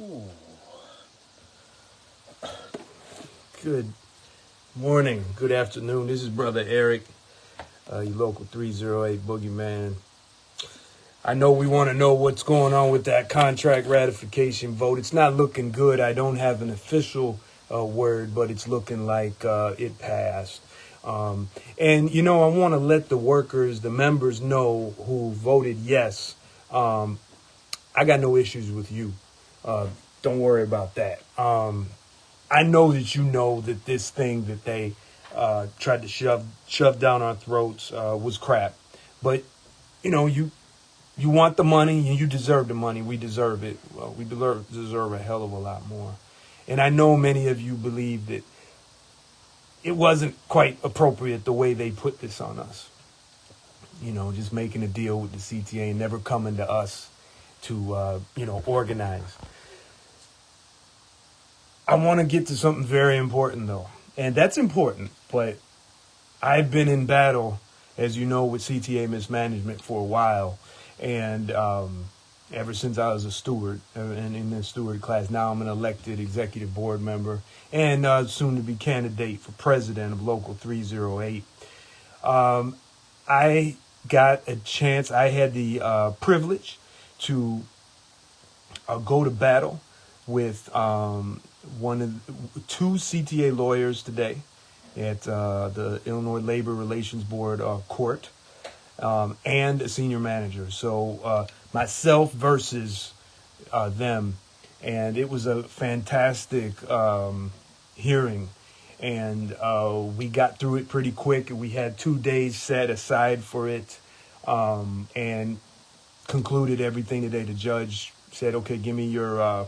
Ooh. Good morning, good afternoon. This is Brother Eric, your local 308 Boogeyman. I know we want to know what's going on with that contract ratification vote. It's not looking good. I don't have an official word, but it's looking like it passed. And, you know, I want to let the workers, the members know who voted yes. I got no issues with you. Don't worry about that. I know that you know that this thing that they tried to shove down our throats was crap. But, you know, you want the money and you deserve the money. We deserve it. Well, we deserve a hell of a lot more. And I know many of you believe that it wasn't quite appropriate the way they put this on us. You know, just making a deal with the CTA and never coming to us to, organize. I want to get to something very important, though. And that's important, but I've been in battle, as you know, with CTA mismanagement for a while. And ever since I was a steward and in the steward class, now I'm an elected executive board member and soon to be candidate for president of Local 308. I got a chance. I had the privilege to go to battle with two CTA lawyers today at the Illinois Labor Relations Board court, and a senior manager. So myself versus them, and it was a fantastic hearing. And we got through it pretty quick. We had 2 days set aside for it, and concluded everything today. The judge said, "Okay, give me your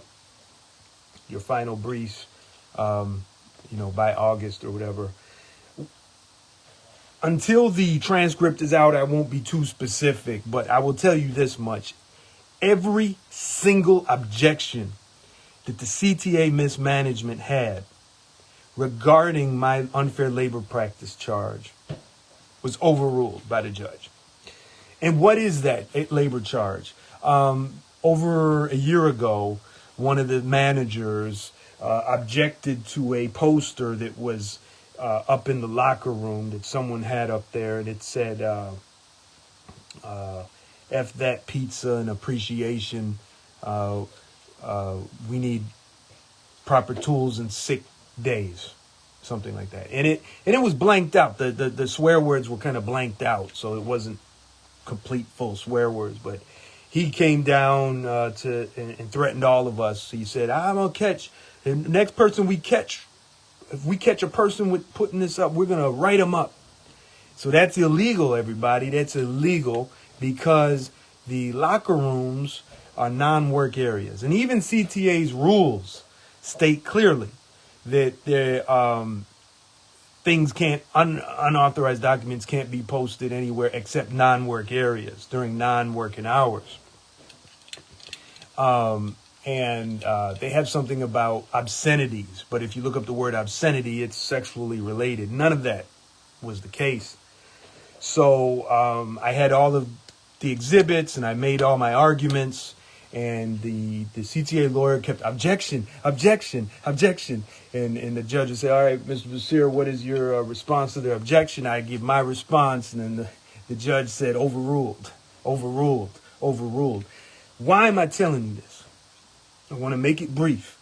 final briefs, by August or whatever." Until the transcript is out, I won't be too specific, but I will tell you this much. Every single objection that the CTA mismanagement had regarding my unfair labor practice charge was overruled by the judge. And what is that labor charge? Over a year ago, one of the managers objected to a poster that was up in the locker room that someone had up there, and it said, F that pizza and appreciation. We need proper tools and sick days, something like that. And it was blanked out. The swear words were kind of blanked out, so it wasn't complete full swear words. But he came down and threatened all of us. He said, "I'm gonna catch the next person we catch. If we catch a person with putting this up, we're gonna write them up." So that's illegal, everybody. That's illegal because the locker rooms are non-work areas, and even CTA's rules state clearly that things can't, unauthorized documents can't be posted anywhere except non-work areas during non-working hours. And they have something about obscenities, but if you look up the word obscenity, it's sexually related. None of that was the case. So I had all of the exhibits and I made all my arguments, and the CTA lawyer kept objection. And the judge would say, "All right, Mr. Basir, what is your response to the objection?" I give my response, and then the judge said, overruled. Why am I telling you this? I want to make it brief.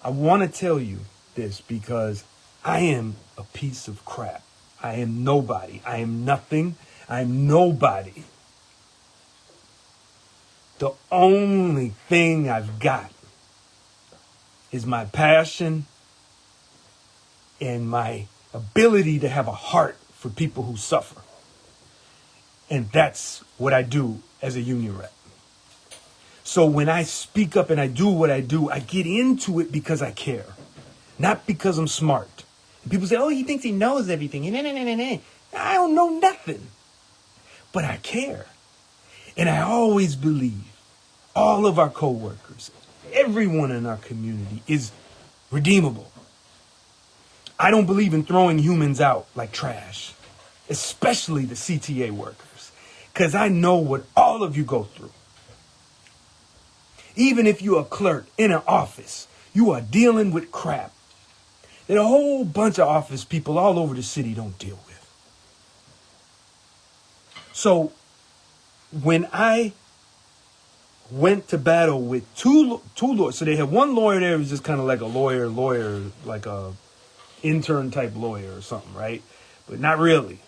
I want to tell you this because I am a piece of crap. I am nobody. I am nothing. I am nobody. The only thing I've got is my passion and my ability to have a heart for people who suffer. And that's what I do as a union rep. So when I speak up and I do what I do, I get into it because I care, not because I'm smart. And people say, "Oh, he thinks he knows everything." I don't know nothing, but I care. And I always believe all of our coworkers, everyone in our community is redeemable. I don't believe in throwing humans out like trash, especially the CTA workers, because I know what all of you go through. Even if you're a clerk in an office, you are dealing with crap that a whole bunch of office people all over the city don't deal with. So when I went to battle with two lawyers, so they had one lawyer there who was just kind of like a lawyer, like a intern type lawyer or something, right? But not really.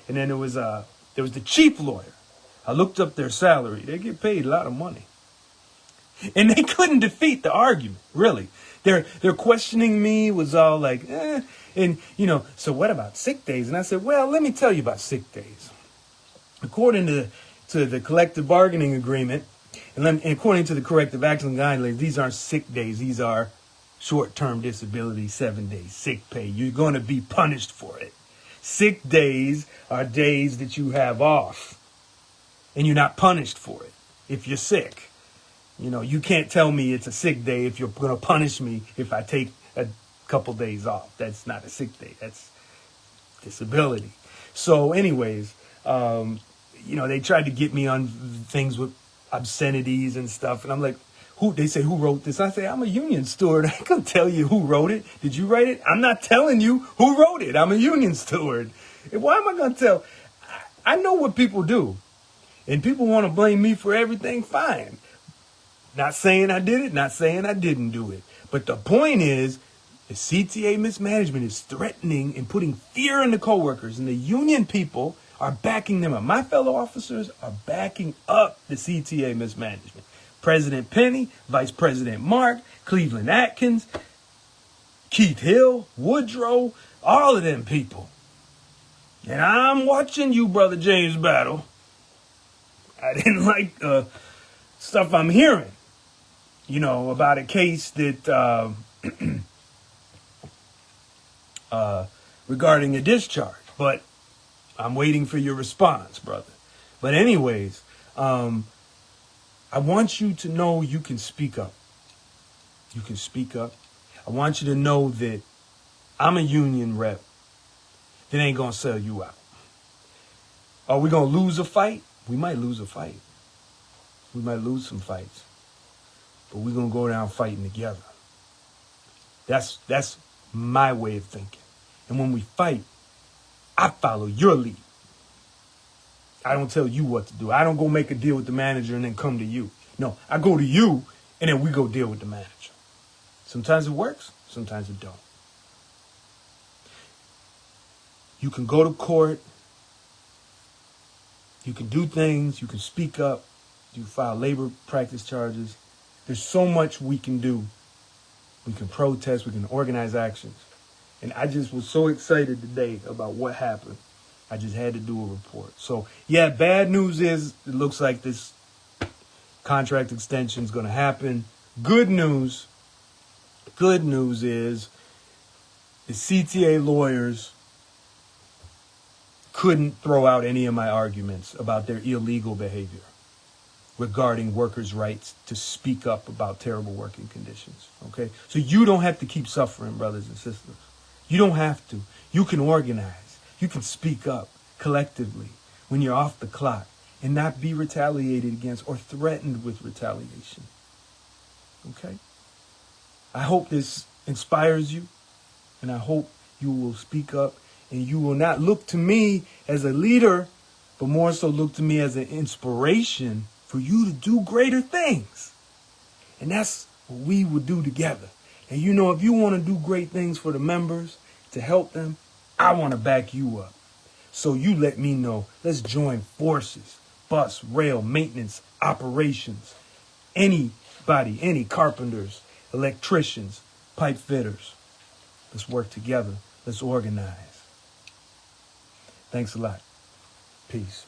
And then there was the chief lawyer. I looked up their salary. They get paid a lot of money. And they couldn't defeat the argument, really. Their questioning me was all like, and so what about sick days? And I said, well, let me tell you about sick days. According to the collective bargaining agreement, and according to the corrective action guidelines, these aren't sick days. These are short-term disability, 7 days, sick pay. You're going to be punished for it. Sick days are days that you have off, and you're not punished for it if you're sick. You can't tell me it's a sick day if you're going to punish me if I take a couple days off. That's not a sick day. That's disability. So anyways, they tried to get me on things with obscenities and stuff. And I'm like, they say, who wrote this? I say, I'm a union steward. I can tell you who wrote it. Did you write it? I'm not telling you who wrote it. I'm a union steward. And why am I going to tell? I know what people do. And people want to blame me for everything. Fine. Not saying I did it, not saying I didn't do it. But the point is, the CTA mismanagement is threatening and putting fear in the coworkers, and the union people are backing them up. My fellow officers are backing up the CTA mismanagement. President Penny, Vice President Mark, Cleveland Atkins, Keith Hill, Woodrow, all of them people. And I'm watching you, Brother James Battle. I didn't like the stuff I'm hearing. About a case that regarding a discharge. But I'm waiting for your response, brother. But anyways, I want you to know you can speak up. You can speak up. I want you to know that I'm a union rep that ain't going to sell you out. Are we going to lose a fight? We might lose a fight. We might lose some fights. But we're going to go down fighting together. That's my way of thinking. And when we fight, I follow your lead. I don't tell you what to do. I don't go make a deal with the manager and then come to you. No, I go to you and then we go deal with the manager. Sometimes it works, sometimes it don't. You can go to court. You can do things. You can speak up. You file labor practice charges. There's so much we can do. We can protest. We can organize actions. And I just was so excited today about what happened. I just had to do a report. So, yeah, bad news is it looks like this contract extension is going to happen. Good news is the CTA lawyers couldn't throw out any of my arguments about their illegal behavior regarding workers' rights to speak up about terrible working conditions, okay? So you don't have to keep suffering, brothers and sisters. You don't have to. You can organize. You can speak up collectively when you're off the clock and not be retaliated against or threatened with retaliation, okay? I hope this inspires you, and I hope you will speak up and you will not look to me as a leader, but more so look to me as an inspiration for you to do greater things. And that's what we would do together. And if you want to do great things for the members to help them, I want to back you up. So you let me know. Let's join forces. Bus, rail, maintenance, operations. Anybody, any carpenters, electricians, pipe fitters. Let's work together. Let's organize. Thanks a lot. Peace.